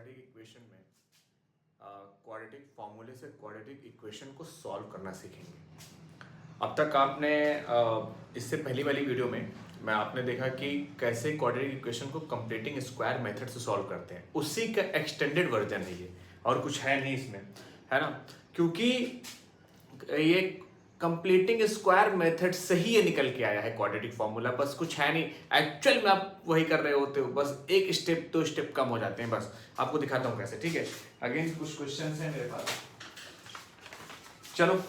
Quadratic equation में quadratic फॉर्मूले से क्वाड्रेटिक इक्वेशन को सॉल्व करना सीखेंगे। अब तक आपने इससे पहली वाली वीडियो में आपने देखा कि कैसे क्वाड्रेटिक इक्वेशन को कंप्लीटिंग स्क्वायर मेथड से सॉल्व करते हैं। उसी का एक्सटेंडेड वर्जन है ये, और कुछ है नहीं इसमें, है ना। क्योंकि ये कंप्लीटिंग स्क्वायर मेथड से ही ये निकल के आया है क्वाड्रेटिक फॉर्मूला, बस कुछ है नहीं। एक्चुअल में आप वही कर रहे होते हो, बस एक स्टेप दो स्टेप कम हो जाते हैं। बस आपको दिखाता हूँ कैसे, ठीक है। अगेन कुछ क्वेश्चन हैं मेरे पास, चलो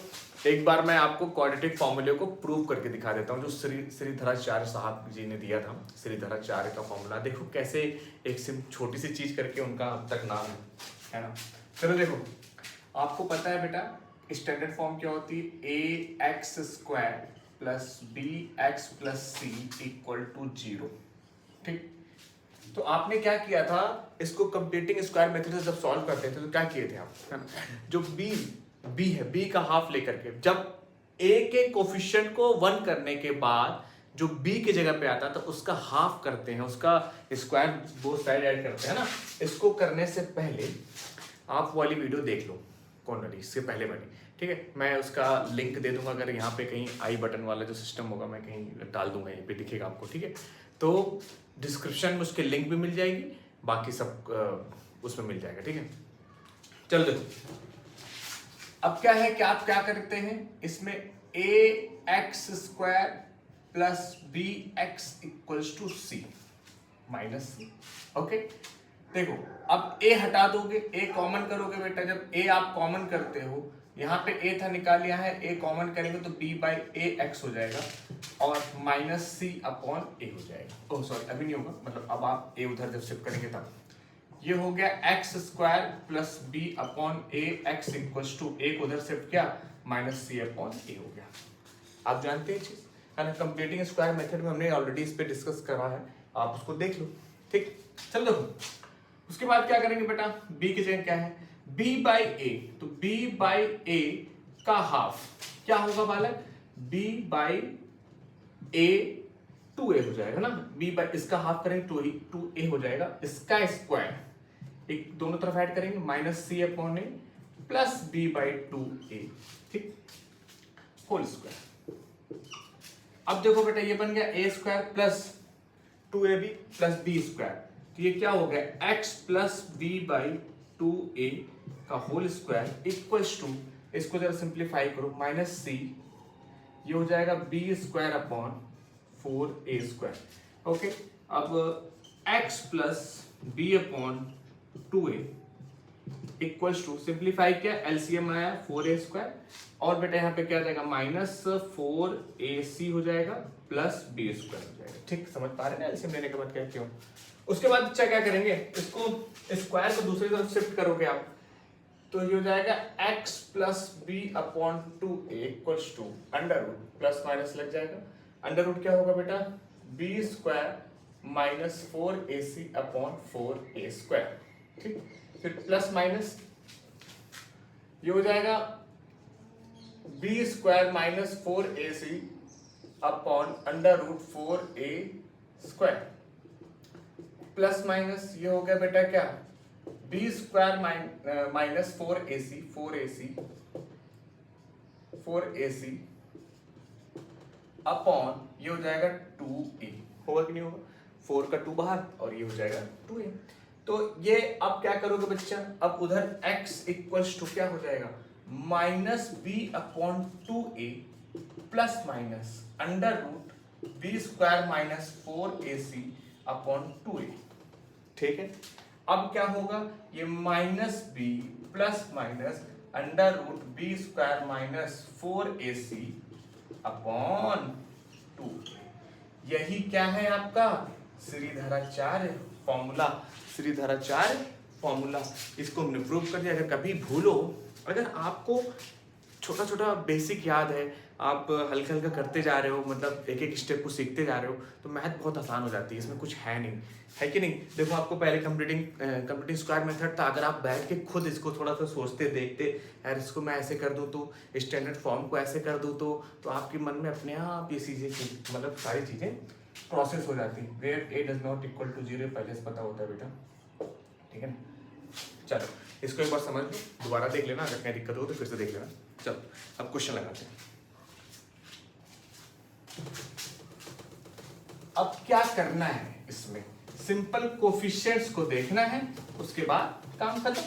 एक बार मैं आपको क्वाड्रेटिक फॉर्मूले को प्रूव करके दिखा देता हूँ, जो श्रीधराचार्य साहब जी ने दिया था। श्रीधराचार्य का फॉर्मूला देखो कैसे एक छोटी सी चीज करके उनका अब तक नाम है ना। चलो देखो, आपको पता है बेटा स्टैंडर्ड फॉर्म क्या होती है, a x square plus b x plus c equal to 0। ठीक, तो आपने क्या किया था, इसको कंप्लीटिंग स्क्वायर मेथड से जब सॉल्व करते थे तो क्या किए थे आप, जो बी है, बी का हाफ लेकर के, जब ए के कोफिशिएंट को 1 करने के बाद जो बी की जगह पे आता था उसका हाफ करते हैं, उसका स्क्वायर बोथ साइड ऐड करते हैं ना। इसको करने से पहले आप वाली वीडियो देख लो, कौन वाली, इससे पहले वाली, ठीक है। मैं उसका लिंक दे दूंगा, अगर यहाँ पे कहीं आई बटन वाला जो सिस्टम होगा मैं कहीं डाल दूंगा, यहीं पे दिखेगा आपको, ठीक है। तो डिस्क्रिप्शन में उसके लिंक भी मिल जाएगी, बाकी सब उसमें मिल जाएगा, ठीक है। चलो देखो, अब क्या है कि आप क्या करते हैं, इसमें a x square plus b x equals to c minus c. Okay, देखो अब ए हटा दोगे, ए कॉमन करोगे बेटा। जब ए आप कॉमन करते हो, यहाँ पे ए था निकाल लिया है, ए कॉमन करेंगे तो बी बाई ए एक्स हो जाएगा और माइनस सी अपॉन ए हो जाएगा। ओह सॉरी, अभी नहीं होगा, मतलब अब आप ए उधर जब शिफ्ट करेंगे तब ये हो गया x square plus B upon a x equals to, a को उधर शिफ्ट किया, माइनस सी अपॉन ए हो गया। आप जानते हैं चीज है ना, कंप्लीटिंग स्क्वायर मेथड में हमने ऑलरेडी इस पे डिस्कस करा है, आप उसको देख लो, ठीक। चलो देखो, उसके बाद क्या करेंगे बेटा, b की जगह क्या है, b बाई ए, तो b बाई ए का हाफ क्या होगा बालक, b बाई ए 2a हो जाएगा ना। b बाई इसका हाफ करेंगे 2a हो जाएगा, इसका स्क्वायर एक दोनों तरफ ऐड करेंगे, minus C upon A plus B by 2a, ठीक, होल स्क्वायर। अब देखो बेटा, ये बन गया a square plus 2ab plus b square, तो ये क्या हो गया, x plus B by 2a का होल स्क्वायर इक्वल्स टू, इसको जरा सिंप्लीफाई करो, माइनस सी, ये हो जाएगा B square upon 4a square. Okay, अब x plus B upon 2a equals to, simplify किया, एलसीएम आया 4a स्क्वायर, और बेटा यहाँ पे क्या आ जाएगा, माइनस 4ac हो जाएगा प्लस b स्क्वायर हो जाएगा। ठीक, समझ पा रहे हैं ना एलसीएम लेने के बाद क्या क्यों। उसके बाद बच्चा क्या करेंगे, इसको स्क्वायर को दूसरी तरफ शिफ्ट करोगे आप, तो ये हो जाएगा x plus B upon 2a equals to under root, plus minus लग जाएगा, अंडर रूट क्या होगा बेटा, B square minus 4ac upon 4a square, ठीक। फिर प्लस माइनस, ये हो जाएगा B square minus 4ac upon under root 4a square, plus minus, ये हो गया बेटा क्या, B square minus 4ac upon, ये हो जाएगा 2a, होगा कि नहीं होगा, 4 का 2 बाहर और ये हो जाएगा 2a। तो ये अब क्या करोगे बच्चा, अब उधर x इक्वल्स टू क्या हो जाएगा, minus B upon 2a plus minus under root B square minus 4ac upon 2a, ठीक है। अब क्या होगा, ये minus B plus minus under root B square minus 4ac upon 2, यही क्या है आपका श्रीधराचार्य फॉर्मूला, श्रीधराचार्य फॉर्मूला। इसको हमने प्रूव कर दिया। अगर कभी भूलो, अगर आपको छोटा छोटा बेसिक याद है, आप हल्का हल्का करते जा रहे हो, मतलब एक एक स्टेप को सीखते जा रहे हो, तो मैथ बहुत आसान हो जाती है, इसमें कुछ है नहीं, है कि नहीं। देखो आपको पहले कंप्लीटिंग स्क्वायर मेथड था, अगर आप बैठ के खुद इसको थोड़ा सा सोचते देखते, यार इसको मैं ऐसे कर दूं तो स्टैंडर्ड फॉर्म को ऐसे कर दूं तो आपके मन में अपने आप ये चीज़ें, मतलब सारी चीज़ें प्रोसेस हो जाती है। Where a does not equal to 0 पहले से पता होता है बेटा, ठीक है ना। चलो इसको एक बार समझ लो, दोबारा देख लेना, अगर कहीं दिक्कत हो तो फिर से देख लेना। चलो अब क्वेश्चन लगाते हैं। अब क्या करना है इसमें, सिंपल कोफिशिएंट्स को देखना है, उसके बाद काम खत्म।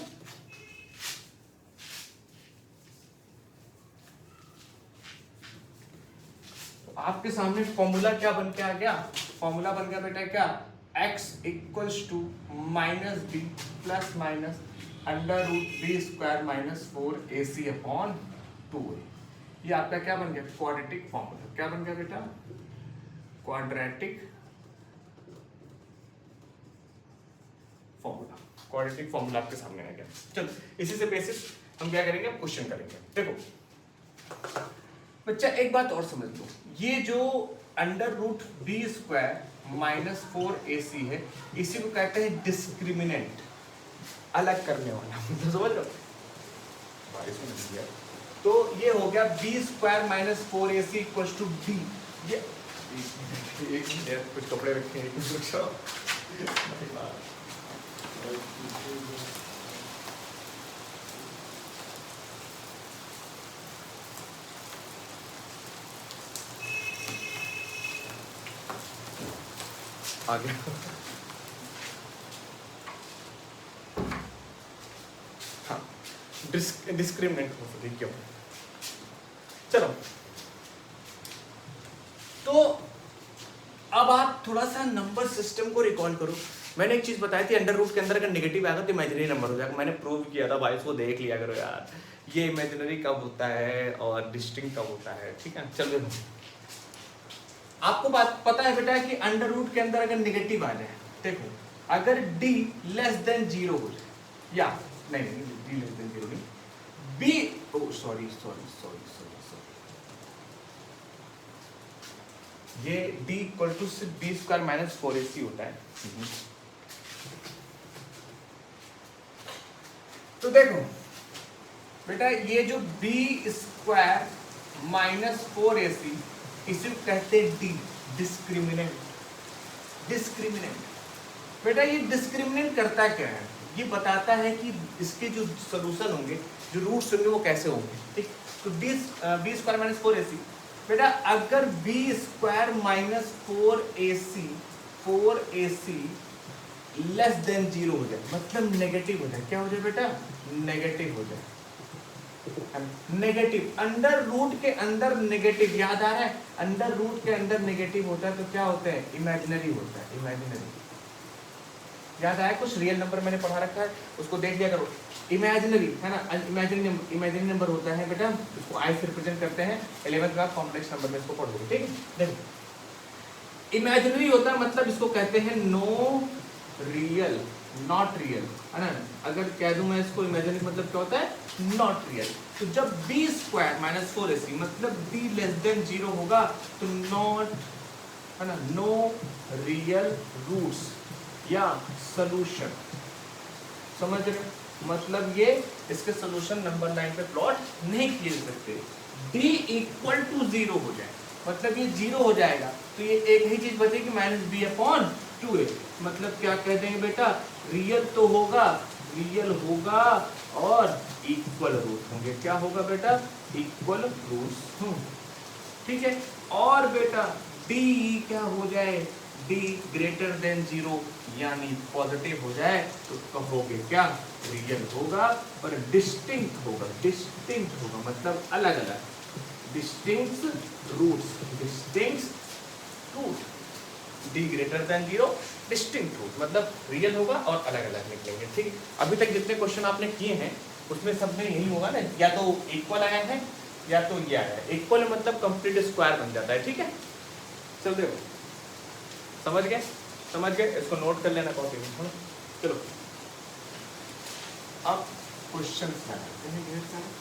तो आपके सामने फॉर्मूला क्या बन के आ गया, फॉर्मूला बन गया बेटा क्या, x equals to minus B plus minus under root B square minus 4ac upon 2a। ये आपका क्या बन गया, क्वाड्रेटिक फॉर्मूला। क्या बन गया बेटा, क्वाड्रेटिक फॉर्मूला। क्वाड्रेटिक फॉर्मूला आपके सामने आ गया। चलो इसी से बेसिस हम क्या करेंगे, अब क्वेश्चन करेंगे। देखो बच्चा एक बात और समझ लो, ये जो under root B square minus 4ac है, इसी को कहते हैं डिस्क्रिमिनेंट, अलग करने वाला। तो समझ लो, तो ये हो गया B square minus 4ac equals to D. ये एक मिनट, कुछ कपड़े रखे हैं, कुछ रखा आ गया। हाँ, डिस्क्रिमिनेंट हो सकती क्यों। चलो तो अब आप थोड़ा सा नंबर सिस्टम को रिकॉल करो। मैंने एक चीज बताई थी, अंडर रूट के अंदर अगर नेगेटिव आएगा तो इमेजिनरी नंबर हो जाएगा। मैंने प्रूव किया था भाई, इसको देख लिया करो यार, ये इमेजिनरी कब होता है और डिस्टिंक्ट कब होता है। ठीक है, चलो आपको बात पता है बेटा कि अंडर रूट के अंदर अगर नेगेटिव आ जाए, देखो अगर d लेस देन 0 हो जाए, या नहीं d लेस देन 0 नहीं, b सॉरी ये d इक्वल टू सिर्फ b स्क्वायर माइनस 4ac होता है। तो देखो बेटा ये जो b स्क्वायर माइनस 4ac, इसे कहते हैं डी, डिस्क्रिमिनेंट। डिस्क्रिमिनेंट बेटा ये डिस्क्रिमिनेंट करता क्या है, ये बताता है कि इसके जो सॉल्यूशन होंगे, जो रूट्स होंगे वो कैसे होंगे। ठीक, तो बी स्क्वायर माइनस 4ac बेटा, अगर B square minus 4ac less than 0 हो जाए, मतलब नेगेटिव हो जाए। क्या हो जाए बेटा, नेगेटिव हो जाए। नेगेटिव, अंडर रूट के अंदर नेगेटिव, याद आ रहा है, अंडर रूट के अंदर नेगेटिव होता है तो क्या होता है, इमेजिनरी होता है। इमेजिनरी याद आया, कुछ रियल नंबर मैंने पढ़ा रखा है, उसको देख लिया करो। इमेजिनरी है ना, इमेजिनरी नंबर होता है बेटा, इसको आई से रिप्रेजेंट करते हैं। 11th का कॉम्प्लेक्स नंबर में इसको पढ़ोगे। ठीक है, देखो इमेजिनरी होता है मतलब इसको कहते हैं नो रियल, नॉट रियल, है ना। अगर कह दूं मैं इसको इमेजिनरी मतलब क्या होता है, नॉट रियल। तो जब b स्क्वायर माइनस 4ac मतलब b लेस देन 0 होगा तो नॉट, है ना, नो रियल रूट्स या सॉल्यूशन। समझ रहे, मतलब ये इसके सॉल्यूशन नंबर 9 पे प्लॉट नहीं किए जा सकते। d इक्वल टू 0 हो जाए मतलब ये 0 हो जाएगा, तो ये एक ही चीज बचेगी माइनस बी अपॉन 2a। मतलब क्या कह देंगे बेटा, रियल तो होगा, रियल होगा और इक्वल रूट होंगे। क्या होगा बेटा, इक्वल रूट्स। ठीक है, और बेटा d क्या हो जाए, d ग्रेटर देन 0 यानी पॉजिटिव हो जाए तो कहोगे क्या, रियल होगा और डिस्टिंक्ट होगा। डिस्टिंक्ट होगा मतलब अलग अलग, distinct roots, distinct root, d greater than 0 distinct root मतलब रियल होगा और अलग अलग निकलेंगे। ठीक, अभी तक जितने क्वेश्चन आपने किए हैं उसमें सब में यही होगा ना, या तो इक्वल आया है या तो ये आया है। इक्वल मतलब कंप्लीट स्क्वायर बन जाता है। ठीक है, चल देखो, समझ गए, समझ गए, इसको नोट कर लेना कॉपी में। चलो अब क्वेश्चन बनाते हैं ढेर सारे।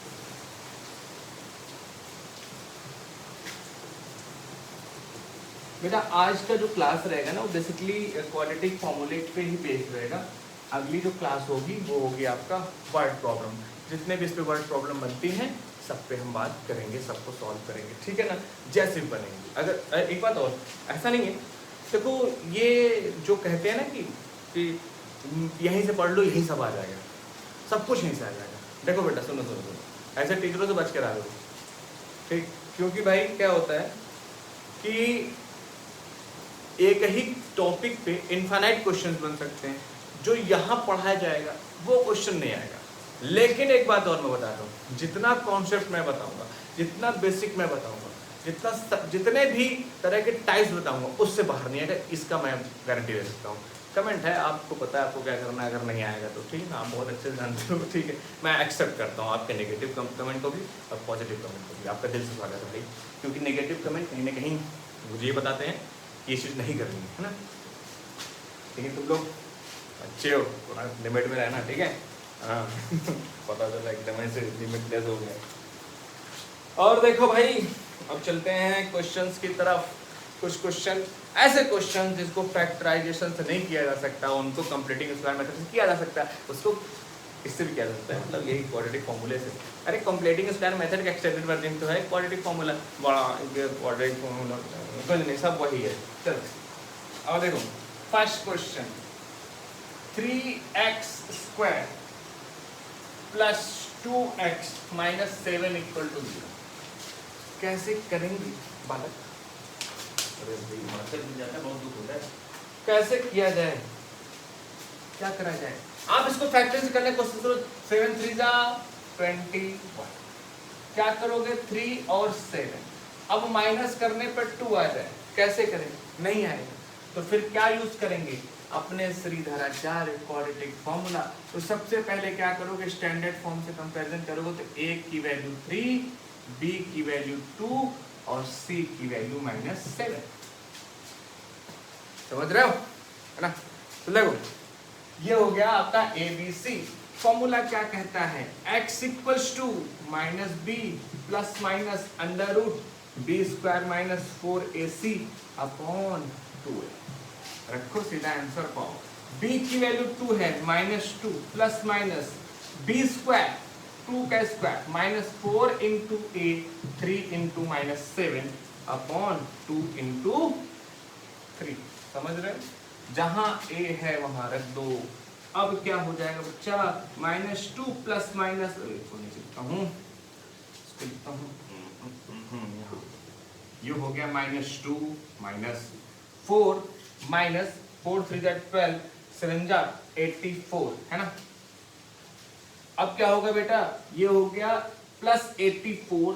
बेटा आज का जो क्लास रहेगा ना वो बेसिकली क्वाड्रेटिक फॉर्मूलेट पे ही बेस्ड रहेगा। अगली जो क्लास होगी वो होगी आपका वर्ड प्रॉब्लम। जितने भी इस पे वर्ड प्रॉब्लम बनती हैं सब पे हम बात करेंगे, सबको सॉल्व करेंगे। ठीक है ना, जैसे भी बनेंगे। अगर एक बात और, ऐसा नहीं है देखो, ये जो कहते हैं ना कि यहीं से पढ़ लो यही सब आ जाएगा, सब कुछ यहीं से आ जाएगा। देखो बेटा सुनो सुनो सुनो, ऐसे टीचरों से बच के रहो, ठीक, क्योंकि भाई क्या होता है कि एक ही टॉपिक पे इनफाइनाइट क्वेश्चंस बन सकते हैं, जो यहाँ पढ़ाया जाएगा वो क्वेश्चन नहीं आएगा। लेकिन एक बात और मैं बता रहा हूँ, जितना कॉन्सेप्ट मैं बताऊंगा, जितना बेसिक मैं बताऊंगा, जितने भी तरह के टाइप्स बताऊंगा, उससे बाहर नहीं आएगा, इसका मैं गारंटी दे सकता हूँ। कमेंट है, आपको पता है आपको क्या करना है, अगर नहीं आएगा तो ठीक है, आप बहुत अच्छे से जानते हो, ठीक है, मैं एक्सेप्ट करता हूँ आपके नेगेटिव कमेंट को भी और पॉजिटिव कमेंट को भी, आपका दिल से स्वागत है भाई, क्योंकि नेगेटिव कमेंट कहीं ना कहीं मुझे ये बताते हैं कि ये चीज़ नहीं करनी है ना। लेकिन तुम लोग अच्छे हो, थोड़ा लिमिट में रहना, ठीक है, हाँ पता चला एकदम ऐसे लिमिटलेस हो गया। और देखो भाई, अब चलते हैं क्वेश्चंस की तरफ। कुछ क्वेश्चन ऐसे क्वेश्चन जिसको फैक्टराइजेशन से नहीं किया जा सकता, उनको कंप्लीटिंग स्क्वायर मेथड से किया जा सकता है, उसको इससे भी किया जा सकता है, मतलब यही क्वाड्रेटिक फॉर्मूले से। अरे कंप्लीटिंग स्क्वायर मेथड का एक्सटेंडेड वर्जन तो है क्वाड्रेटिक फॉर्मूला, बड़ा क्वाड्रेटिक फॉर्मूला कुछ नहीं, सब वही है। चल अब देखो first question, 3x² plus 2x minus 7 equal to 0 कैसे करेंगे बालक? अरे भाई मास्टर मिल जाता है, बहुत दुख होता है। कैसे किया जाए, क्या करा जाए? आप इसको फैक्टराइज करने की कोशिश करो। 7 3 जा 21, क्या करोगे 3 और 7, अब माइनस करने पर 2 आ जाए, कैसे करें? नहीं आएगा, तो फिर क्या यूज करेंगे? अपने श्रीधराचार्य क्वाड्रेटिक फॉर्मूला। तो सबसे पहले क्या करोगे, स्टैंडर्ड फॉर्म से कंपैरिजन करोगे तो a की वैल्यू 3, b की वैल्यू 2 और c की वैल्यू -7। समझ रहे हो, है ना? तो देखो ये हो गया आपका ABC। फॉर्मूला क्या कहता है, x equals to minus B plus minus under root b² minus 4ac upon 2a। रखो सीधा आंसर पाओ। b की वैल्यू 2 है, -2 प्लस माइनस b² 2 का square minus 4 into a 3 into -7 upon 2 into 3। समझ रहे? जहां a है वहां रख दो। अब क्या हो जाएगा बच्चा, -2 प्लस माइनस, लिखता हूं ये हो गया -2 -4 माइनस 4 3 12 7 84, है ना? अब क्या होगा बेटा, ये हो गया प्लस 84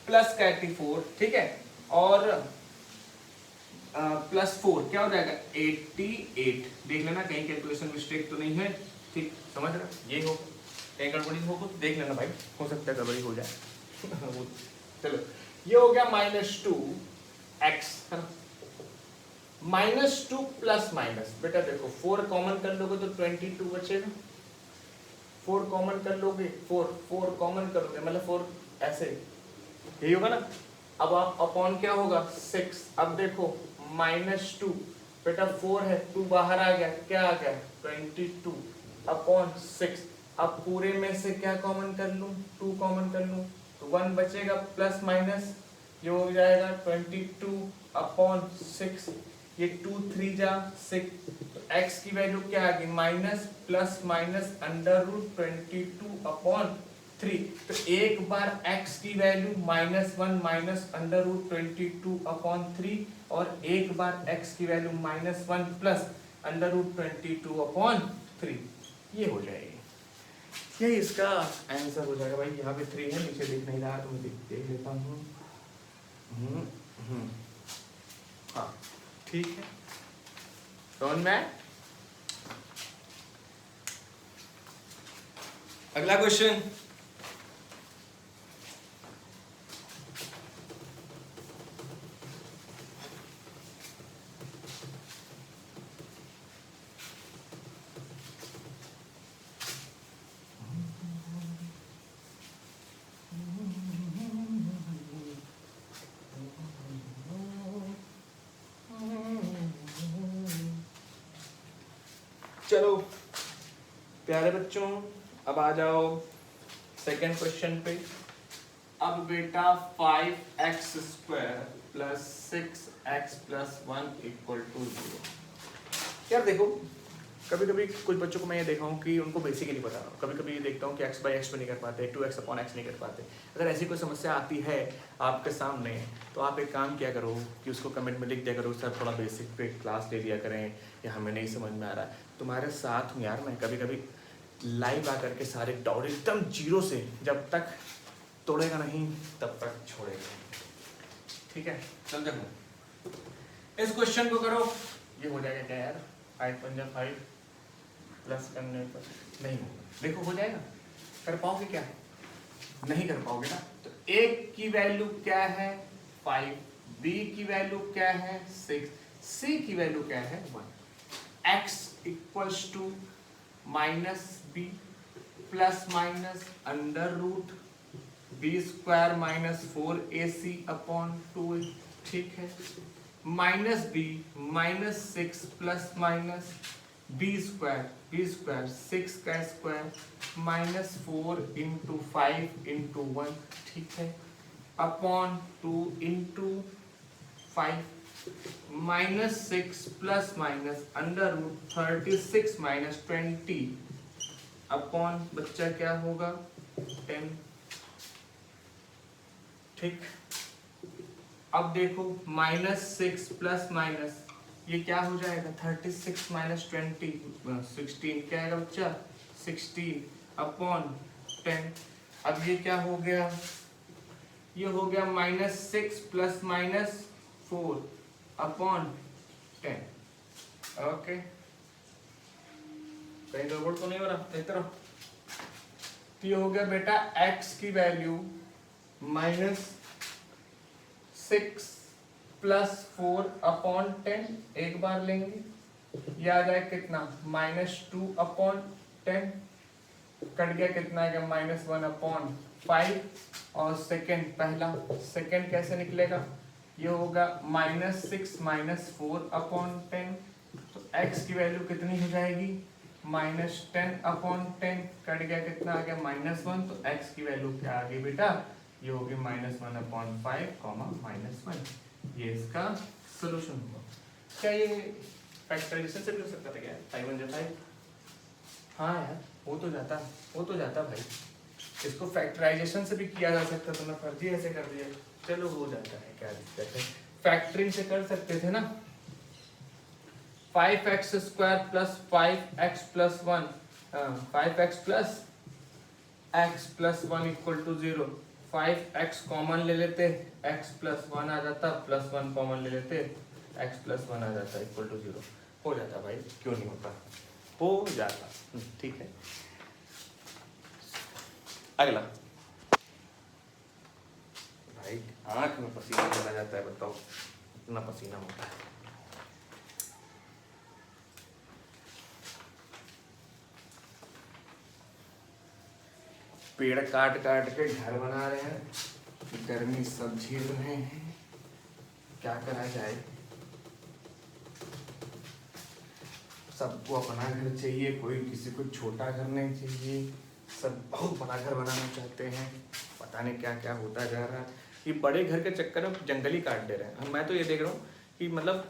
प्लस का 84, ठीक है, और प्लस 4 क्या हो जाएगा 88। देख लेना कहीं कैलकुलेशन मिस्टेक तो नहीं है, ठीक, समझ रहे? ये हो कहीं गड़बड़ी हो तो देख लेना भाई, हो सकता है गड़बड़ी हो जाए चलो ये हो गया -2x, है ना? -2 प्लस माइनस, बेटा देखो 4 कॉमन कर लोगे तो 22 बचेगा, 4 कॉमन कर लोगे, 4 कॉमन करोगे मतलब 4 ऐसे, यही होगा ना? अब आप अपॉन क्या होगा 6। अब देखो -2, बेटा 4 है, 2 बाहर आ गया, क्या आ गया 22 अपॉन 6। अब पूरे में से क्या कॉमन कर लूं, 2 कॉमन कर लूं तो 1 बचेगा, प्लस माइनस ये हो जाएगा 22 अपॉन 6, ये 2 3 जा 6, तो x की वैल्यू क्या आ गई minus plus minus under root 22 upon 3। तो एक बार x की value -1 minus under root 22 upon 3 और एक बार x की value -1 plus under root 22 upon 3, ये हो जाएगी। यही इसका आंसर हो जाएगा भाई। यहाँ पे 3 है, नीचे दिख नहीं रहा तो मैं देख लेता हूँ। हाँ ठीक है, समझ में? अगला क्वेश्चन, चलो प्यारे बच्चों अब आ जाओ सेकंड क्वेश्चन पे। अब बेटा 5x² + 6x + 1 = 0। यार देखो कभी कभी कुछ बच्चों को मैं ये देखा हूँ कि उनको बेसिकली बता रहा हूँ, कभी कभी ये देखता हूँ कि x बाई एक्स में नहीं कर पाते, 2x/x नहीं कर पाते। अगर ऐसी कोई समस्या आती है आपके सामने तो आप एक काम किया करो कि उसको कमेंट में लिख दिया करो, सर थोड़ा बेसिक पे क्लास ले लिया करें या हमें नहीं समझ में आ रहा है। तुम्हारे साथ हूँ यार मैं, कभी कभी लाइव आकर के सारे डाउट एकदम जीरो से, जब तक तोड़ेगा नहीं तब तक छोड़ेगा। ठीक है, चल देखो इस क्वेश्चन को करो, ये हो जाएगा क्या यार, 5×5 प्लस करने पर नहीं होगा, देखो हो जाएगा। कर पाओगे क्या? नहीं कर पाओगे ना। तो a की वैल्यू क्या है 5, b की वैल्यू क्या है 6, c की वैल्यू क्या है 1। x equals to minus B plus minus under root B square minus 4ac upon 2a। ठीक है, minus B minus 6 plus minus B square 6 का स्क्वायर माइनस 4 इंटू 5 इंटू 1। ठीक है, upon 2 into 5 minus 6 plus minus under root 36 minus 20 upon बच्चा क्या होगा 10। ठीक, अब देखो -6 प्लस माइनस ये क्या हो जाएगा 36 माइनस 20 16 क्या आएगा बच्चा 16 अपॉन 10। अब ये क्या हो गया, ये हो गया -6 प्लस माइनस 4 अपॉन 10। ओके, कहीं गड़बड़ तो नहीं हो रहा, देखते रहो। तो ये हो गया बेटा x की वैल्यू -6 प्लस 4 अपॉन 10, एक बार लेंगे, ये आ जाए कितना -2 अपॉन 10, कट गया कितना आएगा -1 अपॉन 5, और सेकंड पहला सेकंड कैसे निकलेगा, ये होगा -6 माइनस 4 अपॉन 10। तो x की वैल्यू कितनी हो जाएगी -10 अपॉन 10, कट गया कितना आ गया -1, तो x की वैल्यू क्या आ गई बेटा, ये होगी -1 अपॉन 5 -1। ये इसका सॉल्यूशन होगा। क्या ये फैक्टराइजेशन से भी हो सकता था क्या 5×5? हाँ यार हो तो जाता भाई, इसको फैक्टराइजेशन से भी किया जा सकता, तो मैं फर्जी ऐसे कर दिया, चलो हो जाता है, क्या दिक्कत है, फैक्टरिंग से कर सकते थे ना। 5x² plus 5x plus 1, 5x plus x plus 1 equal to 0। 5x common ले लेते, x प्लस 1 आ जाता, प्लस 1 कॉमन ले लेते, x प्लस 1 आ जाता इक्वल टू 0। हो जाता भाई, क्यों नहीं होता, हो जाता। ठीक है, अगला भाई आंख में पसीना चला जाता है, बताओ इतना पसीना होता है। पेड़ काट काट के घर बना रहे हैं, गर्मी सब झेल रहे हैं, क्या करा जाए। सबको अपना घर चाहिए, कोई किसी को छोटा घर नहीं चाहिए, सब बहुत बड़ा घर बनाना चाहते हैं, पता नहीं क्या क्या होता जा रहा है। ये बड़े घर के चक्कर में जंगल ही काट दे रहे हैं। मैं तो ये देख रहा हूँ कि मतलब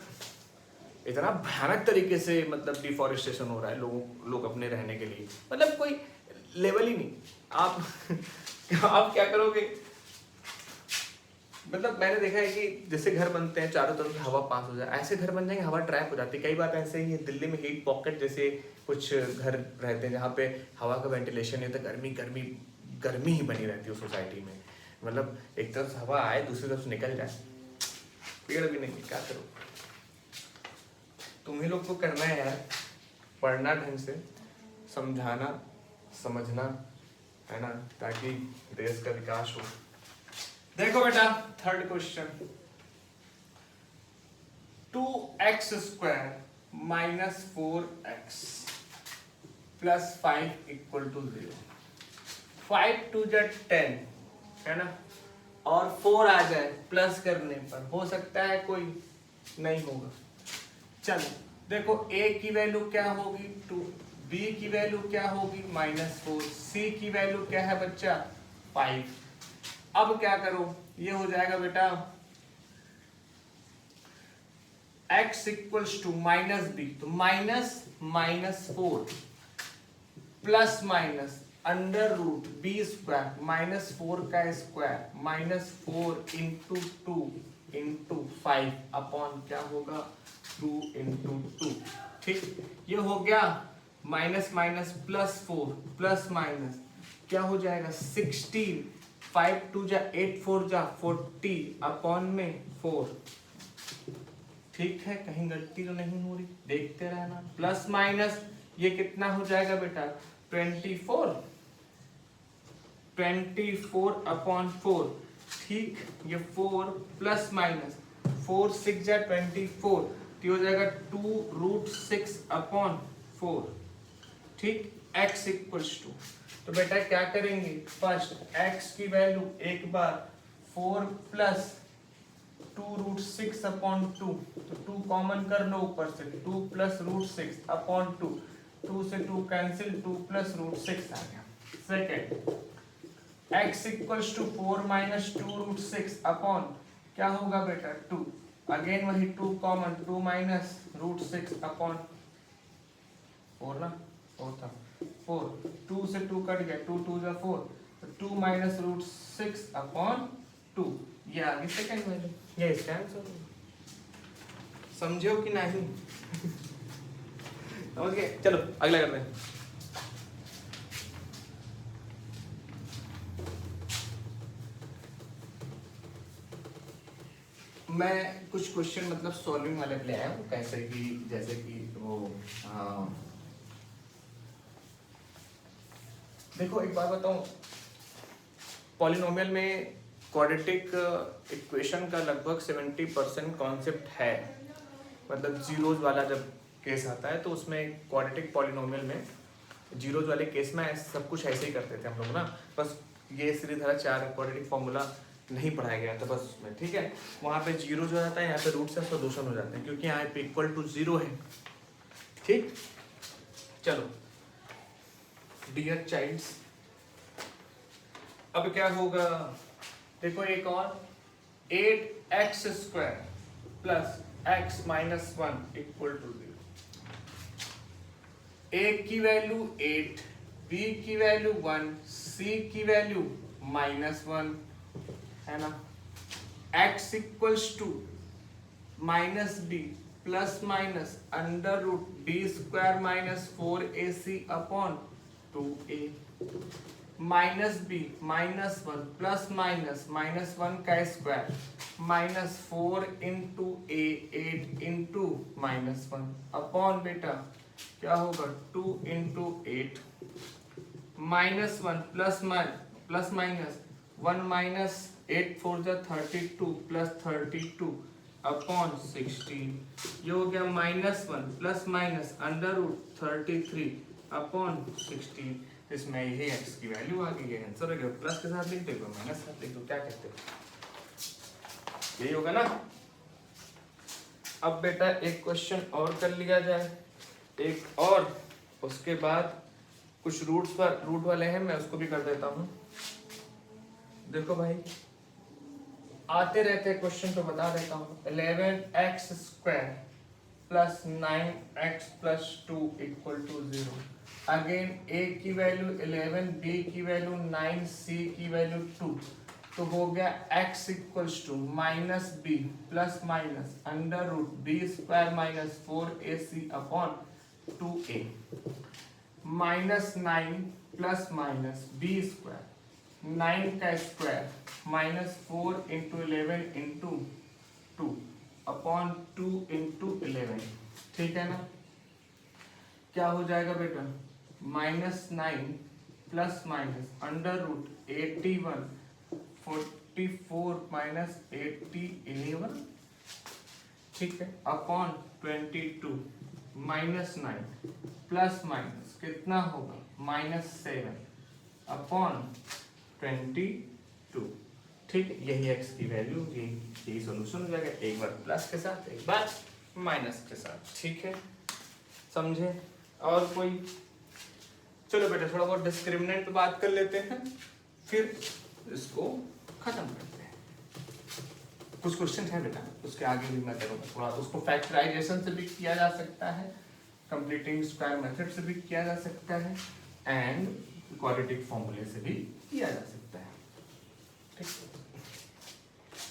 इतना भयानक तरीके से मतलब डिफॉरेस्टेशन हो रहा है, लोग अपने रहने के लिए, मतलब कोई लेवल ही नहीं। आप क्या करोगे, मतलब मैंने देखा है कि जैसे घर बनते हैं चारों तरफ हवा पास हो जाए, ऐसे घर बन जाएंगे हवा ट्रैप हो जाती है। कई बार ऐसे ही दिल्ली में हीट पॉकेट जैसे कुछ घर रहते हैं जहाँ पे हवा का वेंटिलेशन नहीं होता, गर्मी ही बनी रहती है उस सोसाइटी में। मतलब एक तरफ से हवा आए दूसरी तरफ से निकल जाए, पेड़ भी नहीं, क्या करो। तुम्ही लोग को करना है यार, पढ़ना ढंग से, समझाना समझना है ना, ताकि देश का विकास हो। देखो बेटा third question, 2x² minus 4x plus 5 equal to 0। 5 2 10 है ना, और 4 आ जाए प्लस करने पर, हो सकता है कोई, नहीं होगा। चलो देखो a की वैल्यू क्या होगी 2, b की वैल्यू क्या होगी -4, c की वैल्यू क्या है बच्चा 5। अब क्या करो, ये हो जाएगा बेटा x इक्वल्स टू -b, तो -4 plus minus under root B square -4 का स्क्वायर -4 इंटू 2 इंटू 5 अपॉन क्या होगा 2 इंटू 2। ठीक, ये हो गया माइनस माइनस +4 प्लस माइनस क्या हो जाएगा 16, 5 2 जा 8 4 जा 40 अपॉन में 4। ठीक है, कहीं गलती तो नहीं हो रही, देखते रहना। प्लस माइनस ये कितना हो जाएगा बेटा 24 अपॉन 4। ठीक, ये 4 प्लस माइनस 4 6 जा 24 तो हो जाएगा 2√6 अपॉन 4। ठीक, x इक्वल्स टू, तो बेटा क्या करेंगे फर्स्ट x की वैल्यू एक बार 4 प्लस 2√6 अपॉन 2, तो 2 कॉमन कर लो ऊपर से, 2 प्लस √6 अपॉन 2, 2 से 2 कैंसिल, 2 प्लस √6 आ गया। Second x equals to 4 minus 2√6 upon क्या होगा बेटा 2, अगेन वही 2 कॉमन, 2 माइनस √6 अपॉन 4 ना, 4 था 4, 2 से 2 कट गया, 2 2 जा 4, तो 2 माइनस √6 अपॉन 2, ये आ गई सेकेंड वैल्यू। ये इसका आंसर समझो कि नहीं? समझ गए? चलो अगला करते हैं। मैं कुछ क्वेश्चन मतलब सॉल्विंग वाले ले आया हूँ, कैसे कि जैसे कि वो देखो एक बात बताऊँ, पॉलिनोमियल में क्वाड्रेटिक इक्वेशन का लगभग 70% कॉन्सेप्ट है। मतलब जीरोज वाला जब केस आता है तो उसमें क्वाड्रेटिक पॉलिनोमियल में जीरोज वाले केस में सब कुछ ऐसे ही करते थे हम लोग ना, बस ये श्रीधरा 4 क्वाड्रेटिक फॉर्मूला नहीं पढ़ाया गया था बस उसमें। ठीक है, वहाँ पे जीरो जो जाता है, यहाँ पे रूट से सॉल्यूशन हो जाते हैं क्योंकि यहाँ पे इक्वल टू 0 है। ठीक, चलो डियर चाइल्ड्स, अब क्या होगा देखो, एक और 8x² plus x minus 1 equal to 0। a की वैल्यू 8, b की वैल्यू 1, c की वैल्यू -1 है ना। x equals to -b plus minus under root b² minus 4ac upon 2a, -b -1 plus minus -1 का square -4 into a 8 into -1 upon बेटा क्या होगा 2 इंटू 8 -1 प्लस माइनस 1 माइनस 8 4 जा 32 प्लस 32 अपॉन 16। ये हो गया -1 plus minus under root 33 upon 16। इसमें यही x की वैल्यू आ गई है, आंसर हो गया। प्लस के साथ लिख दो, माइनस के साथ लिख दो, क्या कहते हो, यही होगा ना। अब बेटा एक क्वेश्चन और कर लिया जाए, एक और, उसके बाद कुछ रूट वाले हैं, मैं उसको भी कर देता हूँ। देखो भाई आते रहते क्वेश्चन तो बता देता हूँ। 11x² plus 9x plus 2 equal to 0। Again a की वैल्यू 11, b की वैल्यू 9, c की वैल्यू 2, तो हो गया x equals to -b plus minus under root b² minus 4ac upon 2a, -9 plus minus b², 9 का square -4 into 11 into 2 upon 2 into 11। ठीक है ना, क्या हो जाएगा बेटा -9 plus minus under root 81 44 minus 81, ठीक है, अपॉन 22 -9 प्लस माइनस कितना होगा -7 अपॉन 22। ठीक है, यही x की वैल्यू, यही सॉल्यूशन हो जाएगा, एक बार प्लस के साथ एक बार माइनस के साथ। ठीक है, समझे? और कोई? चलो बेटा थोड़ा बहुत डिस्क्रिमिनेंट बात कर लेते हैं, फिर इसको खत्म करते हैं। कुछ क्वेश्चन है बेटा, उसके आगे भी मैं करूँगा थोड़ा, उसको फैक्टराइजेशन से भी किया जा सकता है, कंप्लीटिंग स्क्वायर मेथड से भी किया जा सकता है एंड क्वाड्रेटिक फॉर्मूले से भी किया जा सकता है। ठीक,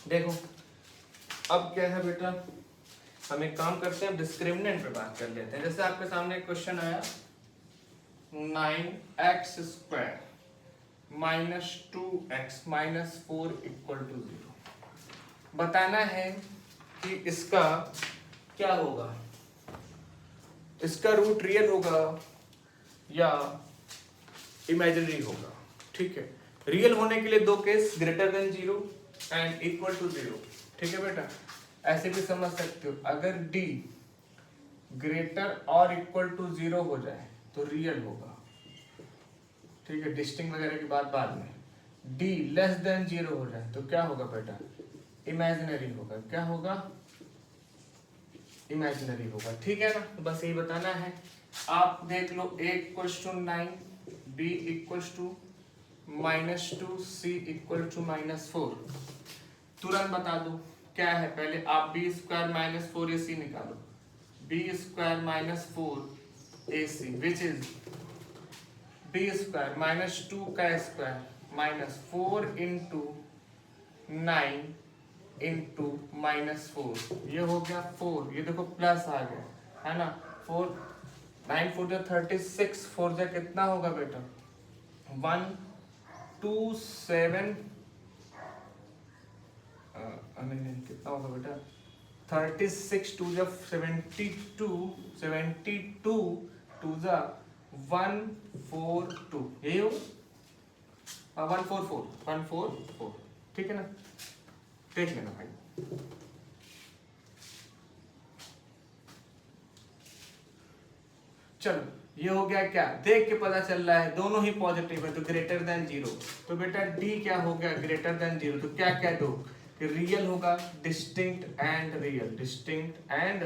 देखो अब क्या है बेटा, हम एक काम करते हैं, डिस्क्रिमिनेंट पे बात कर लेते हैं। जैसे आपके सामने एक क्वेश्चन आया 9x square minus 2x minus 4 equal to 0। बताना है कि इसका क्या होगा, इसका रूट रियल होगा या इमेजिनरी होगा। ठीक है, रियल होने के लिए दो case, greater than 0 and equal to 0। ठीक है बेटा, ऐसे भी समझ सकते हो, अगर d ग्रेटर और इक्वल टू 0 हो जाए तो रियल होगा। ठीक है, डिस्टिंग वगैरह की बात बाद में। d लेस देन 0 हो जाए तो क्या होगा बेटा, इमेजिनरी होगा। क्या होगा, इमेजिनरी होगा। ठीक है ना, तो बस यही बताना है। आप देख लो, a equals to 9, b equals to -2, c equal to -4। तुरंत बता दो क्या है, पहले आप b स्क्वायर माइनस 4ac निकालो। b square minus 4ac which is b square -2 का स्क्वायर माइनस 4 इंटू 9 इंटू -4, ये हो गया 4, ये देखो प्लस आ गया है ना। 4 9 4 जा 36, 4 जा कितना होगा बेटा 1 2 7, नहीं कितना होगा बेटा 36 2 जा 72, 72 2 जा 142, यही हो 144। ठीक है ना, देख लेना भाई। चलो ये हो गया, क्या देख के पता चल रहा है, दोनों ही पॉजिटिव है तो ग्रेटर देन 0। तो बेटा d क्या हो गया, ग्रेटर देन 0। तो क्या कह दो कि रियल होगा, distinct and real, distinct and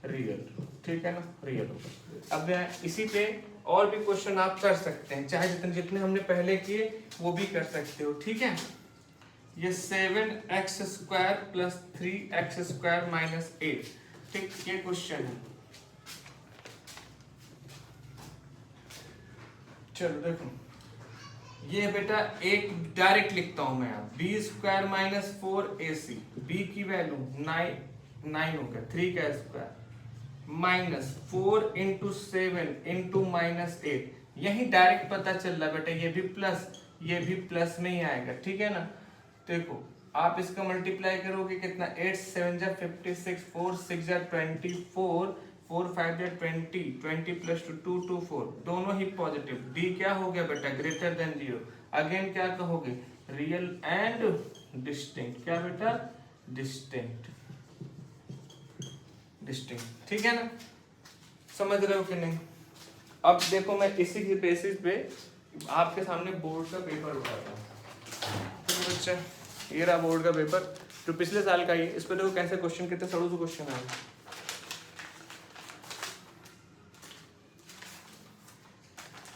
real. ठीक है ना, रियल होगा। अब इसी पे और भी क्वेश्चन आप कर सकते हैं, चाहे जितने जितने हमने पहले किए वो भी कर सकते हो। ठीक है, ये 7x square plus 3x square minus 8। ठीक, ये क्वेश्चन है। चलो देखो, ये बेटा एक डायरेक्ट लिखता हूं मैं, b square minus 4ac, b की वैल्यू 9 हो गया, 3 का स्क्वायर माइनस 4 इंटू 7 इंटू -8। यही डायरेक्ट पता चल रहा बेटा, ये भी प्लस में ही आएगा। ठीक है ना, देखो आप इसका मल्टीप्लाई करोगे कितना, 8 7 जा 56, 4 6 जा 24, 4 5 जा 20, 20 प्लस 2 2 4, दोनों ही पॉजिटिव। d क्या हो गया बेटा, ग्रेटर देन 0। अगेन क्या कहोगे, रियल एंड डिस्टिंक्ट। क्या बेटा, डिस्टिंक्ट, डिस्टिंक्ट। ठीक है ना, समझ रहे हो कि नहीं। अब देखो मैं इसी के बेसिस पे आपके सामने बोर्ड का पेपर उठाता हूँ। तो बच्चा ये रहा बोर्ड का पेपर जो पिछले साल का ही, इस पे देखो कैसे क्वेश्चन, कितने सड़ों से क्वेश्चन आए।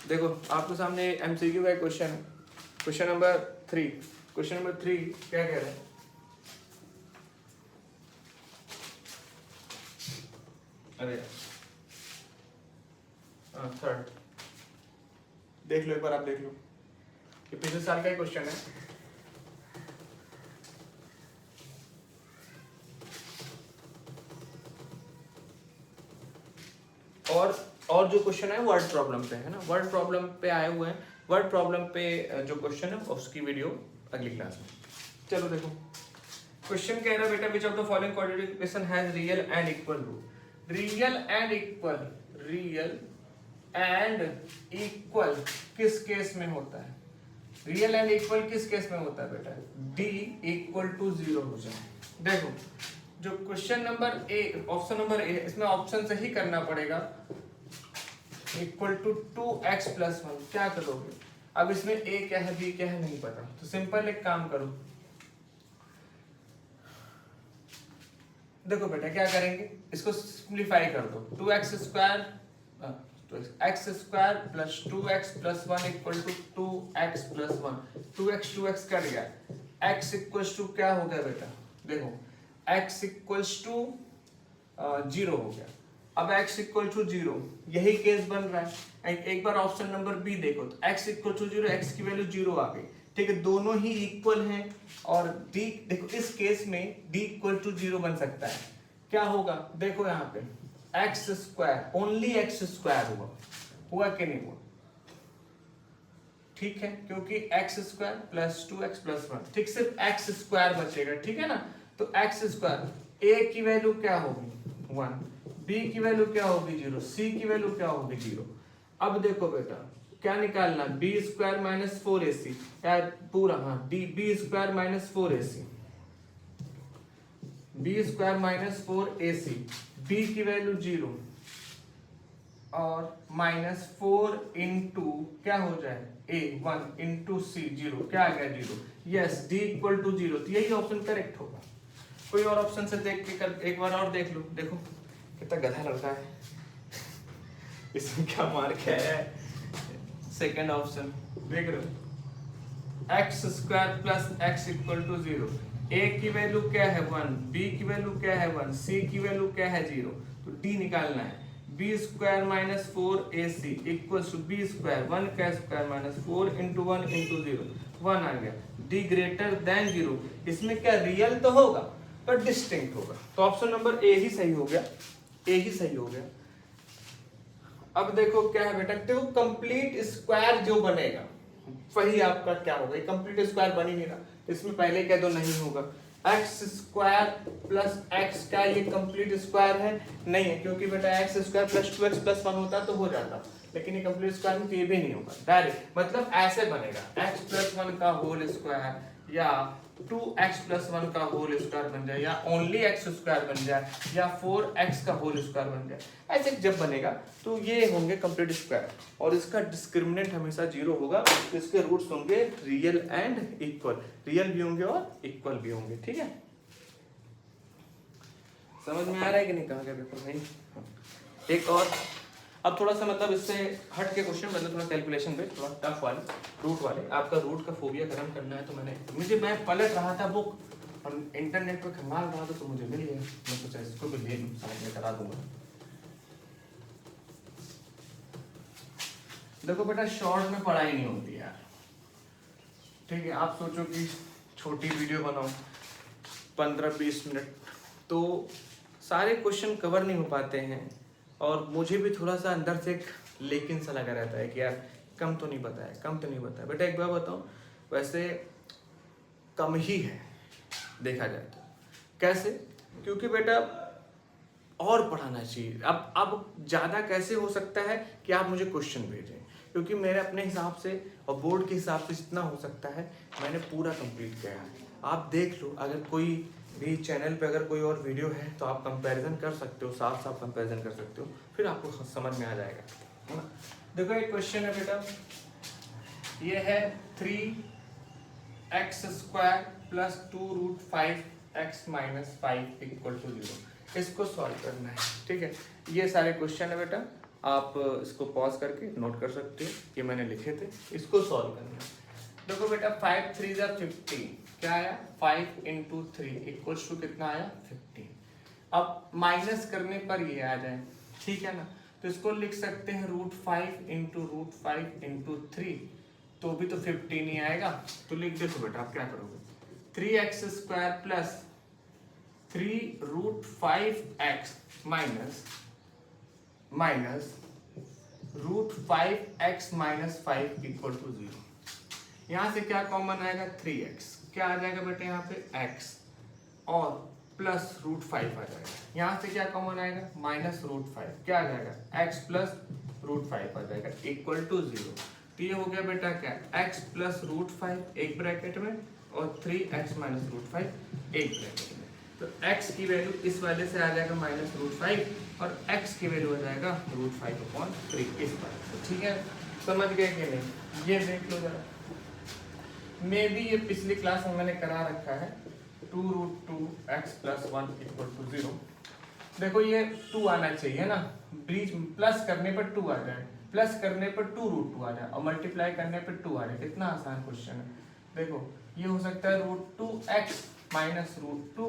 देखो आपके सामने एमसीक्यू का क्वेश्चन है, क्वेश्चन नंबर 3। क्वेश्चन नंबर 3 क्या कह रहे हैं, अरे थर्ड देख लो एक बार, आप देख लो, ये पिछले साल का ही क्वेश्चन है। और जो क्वेश्चन है वर्ड प्रॉब्लम पे है ना, वर्ड प्रॉब्लम पे आए हुए हैं। वर्ड प्रॉब्लम पे जो क्वेश्चन है उसकी वीडियो अगली क्लास में। चलो देखो क्वेश्चन कह रहा है बेटा, which of the following quadratic equation has real and equal root. Real and equal, real and equal किस केस में होता है, रियल एंड इक्वल किस केस में होता है बेटा, d इक्वल टू 0 हो जाए। देखो जो question number A, option number A, इसमें ऑप्शन से ही करना पड़ेगा, इक्वल टू 2x प्लस 1। क्या करोगे, अब इसमें a क्या है b क्या है नहीं पता, तो सिंपल एक काम करो, देखो बेटा क्या करेंगे, इसको सिंप्लीफाई कर दो। 2x square x square plus 2x plus 1 equal to 2x plus 1, 2x cut गया, x इक्वल्स टू क्या हो गया बेटा, देखो x इक्वल्स टू 0 हो गया, अब x इक्वल टू 0, यही केस बन रहा है। एक बार ऑप्शन नंबर बी देखो तो x इक्वल टू 0, x की वैल्यू 0 आ गई, ठीक है, दोनों ही इक्वल हैं। और d देखो इस केस में d इक्वल टू 0 बन सकता है। क्या होगा देखो यहाँ पे x square, only x square हुआ कि नहीं हुआ, ठीक है, क्योंकि x square plus 2x plus 1, ठीक, सिर्फ एक्स स्क्वायर बचेगा, ठीक है ना। तो एक्स स्क्वायर, ए की वैल्यू क्या होगी 1, बी की वैल्यू क्या होगी 0, सी की वैल्यू क्या होगी 0। अब देखो बेटा क्या निकालना, बी स्क्वायर माइनस 4ac, पूरा, हाँ, D B square minus 4ac, B square minus 4ac, B की वैल्यू 0 और माइनस 4 इंटू क्या हो जाए a 1 इंटू सी 0, क्या आ गया 0। यस, d इक्वल टू 0, तो यही ऑप्शन करेक्ट होगा। कोई और ऑप्शन से देख के कर, एक बार और देख लो, देखो कितना गधा लड़का है इसमें क्या मार्क है। सेकेंड ऑप्शन देख रहे हो, X square plus X equal to 0, a की वैल्यू क्या है 1, b की वैल्यू क्या है 1, c की वैल्यू क्या है 0, तो d निकालना है। B square minus 4ac equal to B square 1 का स्क्वायर माइनस 4 इंटू 1 इंटू 0, 1 आ गया। डी ग्रेटर देन 0, इसमें क्या रियल तो होगा पर डिस्टिंक्ट होगा, तो ऑप्शन नंबर ए ही सही हो गया, ए ही सही हो गया। अब देखो क्या है बेटा, देखो कंप्लीट स्क्वायर जो बनेगा वही आपका क्या होगा, कंप्लीट स्क्वायर बन ही नहीं रहा, इसमें पहले कह दो नहीं होगा। एक्स स्क्वायर प्लस एक्स का ये कंप्लीट स्क्वायर है नहीं है, क्योंकि बेटा x square plus 2x plus 1 होता तो हो जाता, लेकिन ये कंप्लीट स्क्वायर में तो ये भी नहीं होगा डायरेक्ट, मतलब ऐसे बनेगा x प्लस 1 का होल स्क्वायर या 2x प्लस 1 का होल स्क्वायर बन जाए, या ओनली x स्क्वायर बन जाए, या 4x का होल स्क्वायर बन जाए। ऐसे जब बनेगा तो ये होंगे कंप्लीट स्क्वायर, और इसका डिस्क्रिमिनेंट हमेशा 0 होगा, तो इसके रूट्स होंगे रियल एंड इक्वल, रियल भी होंगे और इक्वल भी होंगे, ठीक है। समझ में आ रहा है कि नहीं, कहा गया पेपर नहीं। एक और, अब थोड़ा सा मतलब इससे हट के क्वेश्चन, मतलब थोड़ा कैलकुलेशन पे थोड़ा टफ वाले, रूट वाले, आपका रूट का फोबिया खत्म करना है, तो मैं पलट रहा था बुक और इंटरनेट पे खंगाल रहा था तो मुझे मिल गया, मैं सोचा इसको भी ले लूं, समझ में करा दूंगा। देखो बेटा शॉर्ट में पढ़ाई नहीं होती यार, ठीक है, आप सोचो कि छोटी वीडियो बनाओ 15-20 मिनट, तो सारे क्वेश्चन कवर नहीं हो पाते हैं, और मुझे भी थोड़ा सा अंदर से एक लेकिन सा लगा रहता है कि यार कम तो नहीं बताया बेटा। एक बार बताओ, वैसे कम ही है देखा जाए तो, कैसे, क्योंकि बेटा और पढ़ाना चाहिए। अब ज़्यादा कैसे हो सकता है कि आप मुझे क्वेश्चन भेजें, क्योंकि मेरे अपने हिसाब से और बोर्ड के हिसाब से जितना हो सकता है मैंने पूरा कंप्लीट किया है। आप देख लो, अगर कोई भी चैनल पे अगर कोई और वीडियो है तो आप कंपैरिजन कर सकते हो, साफ साफ कंपैरिजन कर सकते हो, फिर आपको समझ में आ जाएगा, है ना। देखो एक क्वेश्चन है बेटा, ये है 3x square plus 2 root 5x minus 5 equal to 0, इसको सॉल्व करना है, ठीक है। ये सारे क्वेश्चन है बेटा, आप इसको पॉज करके नोट कर सकते हो, ये मैंने लिखे थे, इसको सॉल्व करना है। देखो बेटा 5 3 जा 50, क्या आया 5 इंटू 3 इक्वल्स टू कितना आया 15। अब माइनस करने पर ये आ जाए, ठीक है ना, तो इसको लिख सकते हैं √5 इंटू √5 इंटू 3, तो भी तो 15 ही आएगा। तो लिख देखो बेटा आप क्या करोगे, 3x square plus 3√5x minus √5x minus 5 equal to 0। यहाँ से क्या कॉमन आएगा 3x, क्या आ जाएगा बेटे यहाँ पे x, और प्लस √5 आ जाएगा। यहाँ से क्या कॉमन आएगा माइनस √5, क्या आ जाएगा x प्लस √5 आ जाएगा इक्वल टू 0। तो ये हो गया बेटा क्या x प्लस √5 एक ब्रैकेट में और 3x माइनस √5 एक ब्रैकेट में। तो x की वैल्यू इस वाले से आ जाएगा माइनस √5 और x की वैल्यू आ जाएगा √5/3 इस बार से, ठीक है। समझ गए कि नहीं, ये देख लो जरा, मे बी ये पिछली क्लास में मैंने करा रखा है 2√2x प्लस 1 इक्वल टू 0। देखो ये 2 आना चाहिए ना, बीच प्लस करने पर 2 आ जाए, प्लस करने पर 2√2 आ जाए और मल्टीप्लाई करने पर 2 आ जाए, कितना आसान क्वेश्चन है। देखो ये हो सकता है √2x minus √2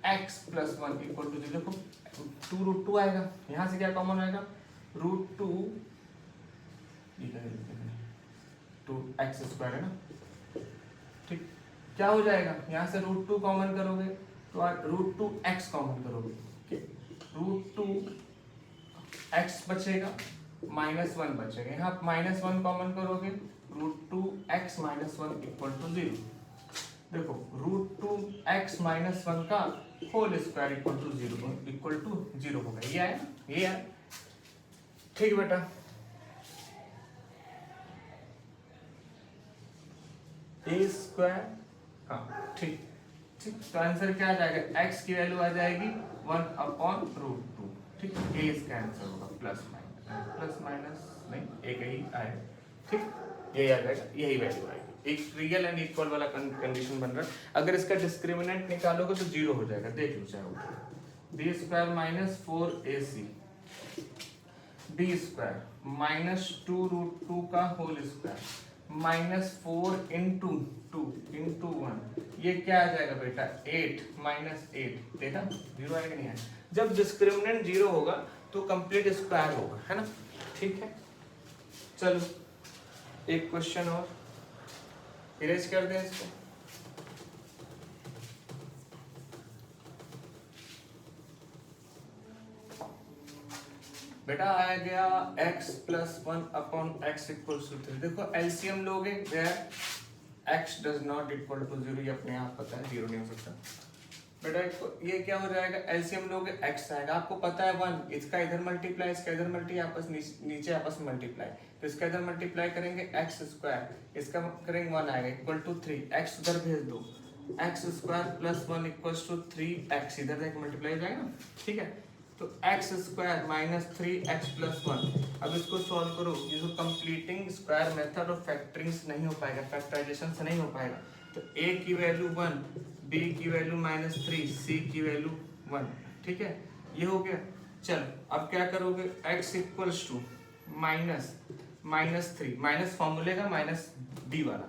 X plus one equal to 0। देखो 2√2 आएगा, यहाँ से क्या कॉमन आएगा, √2 2x² है ना, ठीक। क्या हो जाएगा, यहाँ से √2 कॉमन करोगे तो √2x कॉमन करोगे, √2x बचेगा, -1 बचेगा, यहाँ -1 कॉमन करोगे, √2x - 1 इक्वल टू 0। देखो √2x - 1 का होल स्क्वायर इक्वल टू 0 होगा, ये आया, ये आया, ठीक बेटा। a², हाँ ठीक ठीक, तो आंसर क्या आ जाएगा, x की वैल्यू आ जाएगी 1/√2, ठीक। a इसका आंसर होगा, प्लस माइनस नहीं, एक ही आए, ठीक, यही आ जाएगा, यही वैल्यू आएगी। एक रियल एंड इक्वल वाला कंडीशन बन रहा है। अगर इसका डिस्क्रिमिनेंट निकालोगे तो 0 हो जाएगा, देख लो चाहे b² - 4ac b² -2√2 का होल स्क्वायर -4 × 2 × 1, ये क्या आ जाएगा बेटा, 8 -8, देखा 0 आएगा, नहीं आएगा। जब डिस्क्रिमिनेंट 0 होगा तो कंप्लीट स्क्वायर होगा, है ना, ठीक है। चलो एक क्वेश्चन और इरेज कर दें इसको। बेटा आ गया x + 1/x = 3। देखो एलसीएम लोगे, x does not equal to 0, ये अपने आप पता है 0 नहीं हो सकता बेटा। ये क्या हो जाएगा, एलसीएम लोगे x आएगा, आपको पता है 1, इसका इधर मल्टीप्लाई, इसका इधर मल्टीप्लाई, आपस नीचे आपस में मल्टीप्लाई, तो इसका इधर मल्टीप्लाई करेंगे x², इसका करेंगे 1 आएगा इक्वल टू 3, x उधर भेज दो, x² + 1 = 3x, इधर एक मल्टीप्लाई हो जाएगा, ठीक है। तो x² - 3x + 1, अब इसको सॉल्व करो, ये जो कंप्लीटिंग स्क्वायर मेथड और फैक्टरिंग से नहीं हो पाएगा, फैक्टराइजेशन से नहीं हो पाएगा, तो a की वैल्यू 1, b की वैल्यू -3, c की वैल्यू 1, ठीक है, ये हो गया। चल अब क्या करोगे, x = -3, माइनस फॉर्मूले का -d वाला,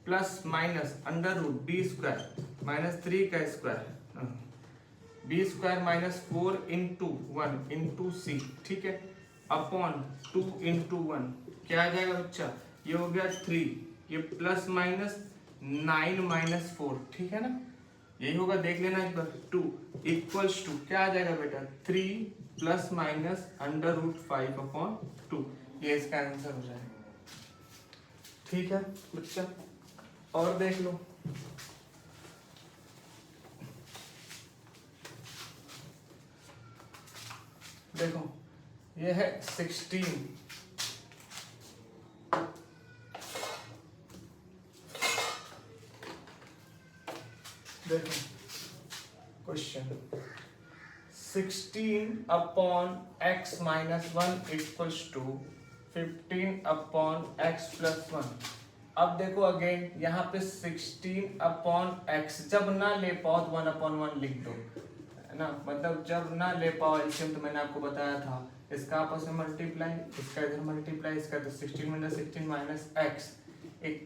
प्लस माइनस √b² -3 का स्क्वायर, b² - 4 × 1 × c, ठीक है, अपॉन 2 × 1, क्या आ जाएगा बच्चा, ये हो गया 3, ये प्लस माइनस 9 - 4, ठीक है ना, यही होगा, देख लेना एक बार। 2 इक्वल्स टू क्या आ जाएगा बेटा, 3 ± √5/2, ये इसका आंसर हो जाएगा, ठीक है बच्चा। और देख लो, देखो ये है 16, देखो क्वेश्चन 16/x - 1 = 15/x + 1। अब देखो अगेन यहाँ पे 16/x, जब ना ले पाओ तो 1/1 लिख दो, है ना, मतलब जब ना ले पाओ एलसीएम, तो मैंने आपको बताया था, इसका आपस में मल्टीप्लाई, इसका इधर मल्टीप्लाई, इसका तो 16 - 16 - x =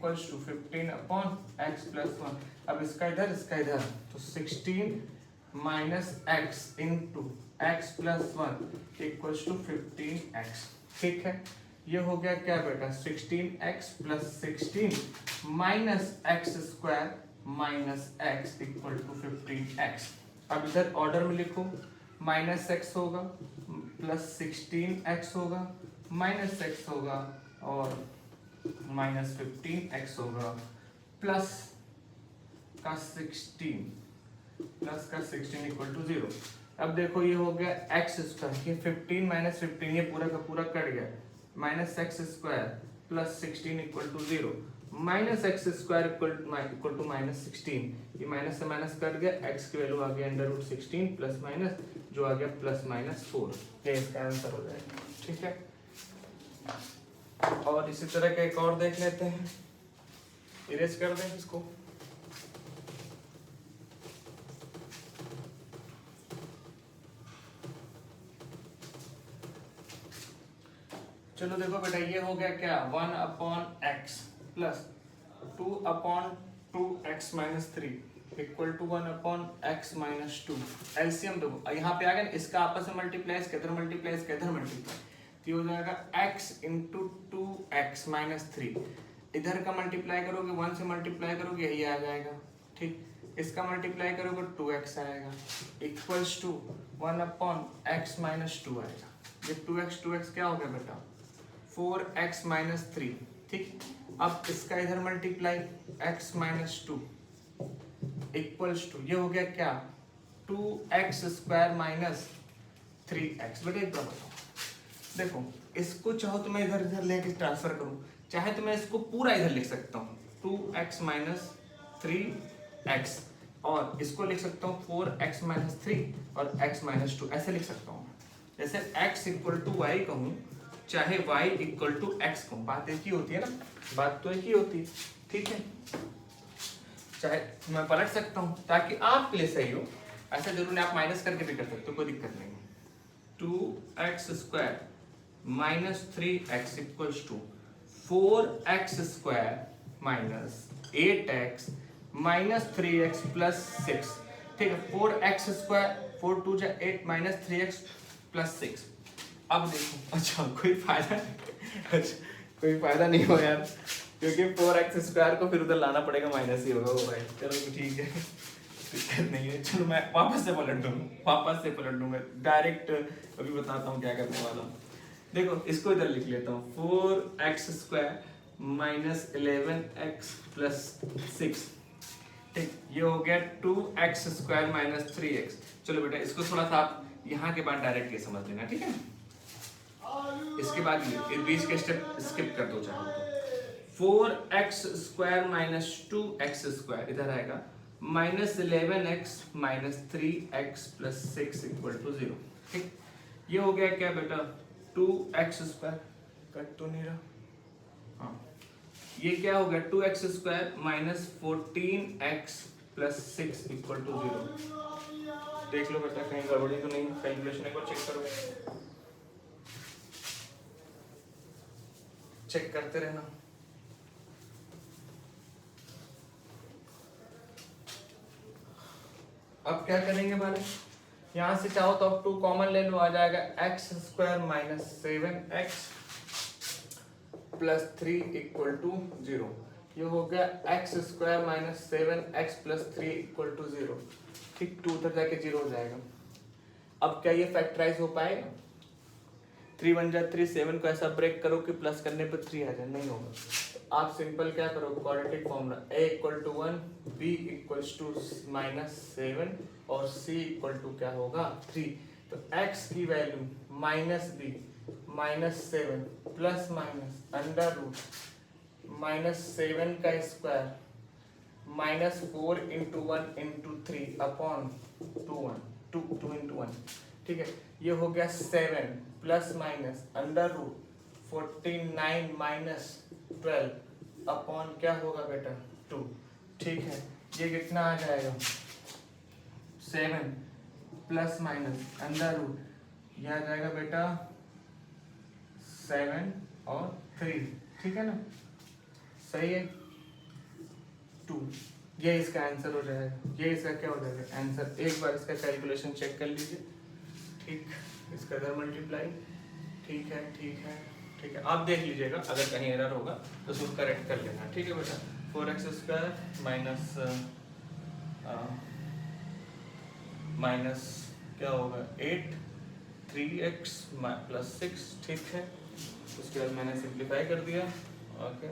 15/x + 1। अब इसका इधर, इसका इधर, तो 16 - x × x + 1 = 15x, ठीक है। ये हो गया क्या बेटा, 16x + 16 - x² - x = 15x। अब इधर ऑर्डर में लिखो, -x होगा, +16x होगा, -x होगा, और -15x होगा, प्लस का 16 = 0। अब देखो ये हो गया x², ये 15 - 15, ये पूरा का पूरा कट गया, -x² + 16 = 0, -x² = -16, ये माइनस से माइनस कट गया, x की वैल्यू आ गया √16 प्लस माइनस, जो आ गया +-4, ये इसका आंसर हो जाएगा, ठीक है। और इसी तरह का एक और देख लेते हैं, इरेज कर दें इसको। चलो देखो बेटा, ये हो गया क्या, 1/x + 2/2x - 3 equal to 1/x-2। LCM देखो यहाँ पे आ गया, इसका आपस में मल्टीप्लाई, इसके इधर मल्टीप्लाई, इसके इधर मल्टीप्लाई, तो ये हो जाएगा x इंटू 2x-3। इधर का मल्टीप्लाई करोगे 1 से मल्टीप्लाई करोगे यही आ जाएगा, ठीक। इसका मल्टीप्लाई करोगे 2x आएगा, इक्वल्स टू 1/x-2 आएगा। ये 2x क्या हो गया बेटा 4x-3, ठीक। अब इसका इधर मल्टीप्लाई x-2 इक्वल्स टू ये हो गया क्या 2x² - 3x। बेटा एक बात बताओ, देखो इसको चाहो तो मैं इधर इधर लेके ट्रांसफर करूं, चाहे तो मैं इसको पूरा इधर लिख सकता हूँ 2x - 3x, और इसको लिख सकता हूँ 4x - 3 और x - 2, ऐसे लिख सकता हूँ। जैसे x = y कहूँ, चाहे y = x कहूँ, बात एक ही होती है ना, बात तो एक ही होती है, ठीक है। चाहे मैं पलट सकता हूँ ताकि आपके लिए सही हो, ऐसा जरूर नहीं, आप माइनस करके भी कर सकते हो, कोई दिक्कत नहीं है। 2x² - 3x = 4x² - 8x - 3x + 6, ठीक है। 4x², 4 2 जा 8 - 3x + 6। अब देखो, अच्छा कोई फायदा नहीं, अच्छा कोई फायदा नहीं हो यार, क्योंकि 4x² को फिर उधर लाना पड़ेगा, माइनस ही होगा वो भाई। चलो ठीक है, दिक्कत नहीं है। चलो मैं वापस से पलट दूंगा डायरेक्ट, अभी बताता हूँ क्या करने वाला हूँ। देखो इसको इधर लिख लेता हूँ 4x² - 11x + 6, ठीक। ये हो गया 2x² - 3x। चलो बेटा इसको थोड़ा सा आप यहाँ के बाद डायरेक्ट ये समझ लेना, ठीक है। इसके बाद ये बीच के स्टेप स्किप कर दो चाहो तो। 4x² - 2x² इधर आएगा, -11x - 3x + 6 = 0, ठीक। ये हो गया क्या बेटा 2x², कट तो नहीं रहा, हाँ। ये क्या हो गया 2x² - 14x + 6 = 0। देख लो बेटा कहीं गड़बड़ी तो नहीं, कैलकुलेशन एक बार चेक करो, चेक करते रहना। अब क्या करेंगे भाई, यहाँ से चाहो तो अब 2 कॉमन ले लो, आ जाएगा x² - 7x + 3 = 0। ये हो गया x² - 7x + 3 = 0, ठीक। 2 उधर जाके 0 हो जाएगा। अब क्या ये फैक्टराइज हो पाएगा, 3 1 जा 3, 7 को ऐसा ब्रेक करो कि प्लस करने पर 3 आ जाए, नहीं होगा। तो आप सिंपल क्या करो, क्वाड्रेटिक फॉर्मूला a = 1, b = -7 और c = क्या होगा 3। तो x की value -b -7 plus minus under root -7 का स्क्वायर -4 × 1 × 3 अपॉन 2 × 1, ठीक है। ये हो गया 7 plus minus under root 49 - 12 upon क्या होगा बेटा 2, ठीक है। ये कितना आ जाएगा 7 प्लस माइनस अंडर रूट, यह आ जाएगा बेटा 7 और 3, ठीक है ना, सही है 2। ये इसका आंसर हो जाएगा, ये इसका क्या हो जाएगा आंसर। एक बार इसका कैलकुलेशन चेक कर लीजिए, ठीक। इसका इधर मल्टीप्लाई, ठीक है ठीक है ठीक है। आप देख लीजिएगा अगर कहीं एरर होगा तो उसको करेक्ट कर लेना, ठीक है बेटा। 4x² माइनस क्या होगा 8 3x + 6, ठीक है। उसके बाद मैंने सिंप्लीफाई कर दिया, ओके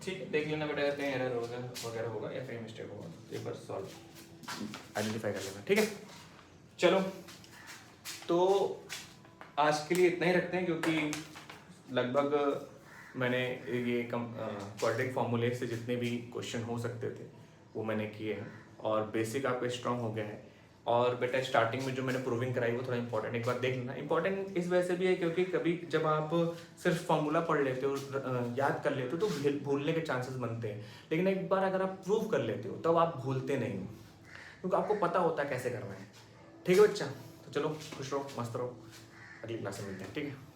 ठीक है। देख लेना बेटा अगर कहीं एरर होगा वगैरह होगा या फिर मिस्टेक होगा तो एक बार सॉल्व आइडेंटिफाई कर लेना, ठीक है। चलो तो आज के लिए इतना ही रखते हैं, क्योंकि लगभग मैंने ये क्वाड्रेटिक फॉर्मूले से जितने भी क्वेश्चन हो सकते थे वो मैंने किए हैं और बेसिक आपका स्ट्रांग हो गया है। और बेटा स्टार्टिंग में जो मैंने प्रूविंग कराई वो थोड़ा इंपॉर्टेंट एक बार देख लेना। इंपॉर्टेंट इस वजह से भी है क्योंकि कभी जब आप सिर्फ फॉर्मूला पढ़ लेते हो, याद कर लेते हो, तो भूलने के चांसेस बनते हैं। लेकिन एक बार अगर आप प्रूव कर लेते हो तब आप भूलते नहीं हो, क्योंकि आपको पता होता है कैसे करना है, ठीक है बच्चा। तो चलो खुश रहो, मस्त रहो, अगली क्लास में मिलते हैं, ठीक है।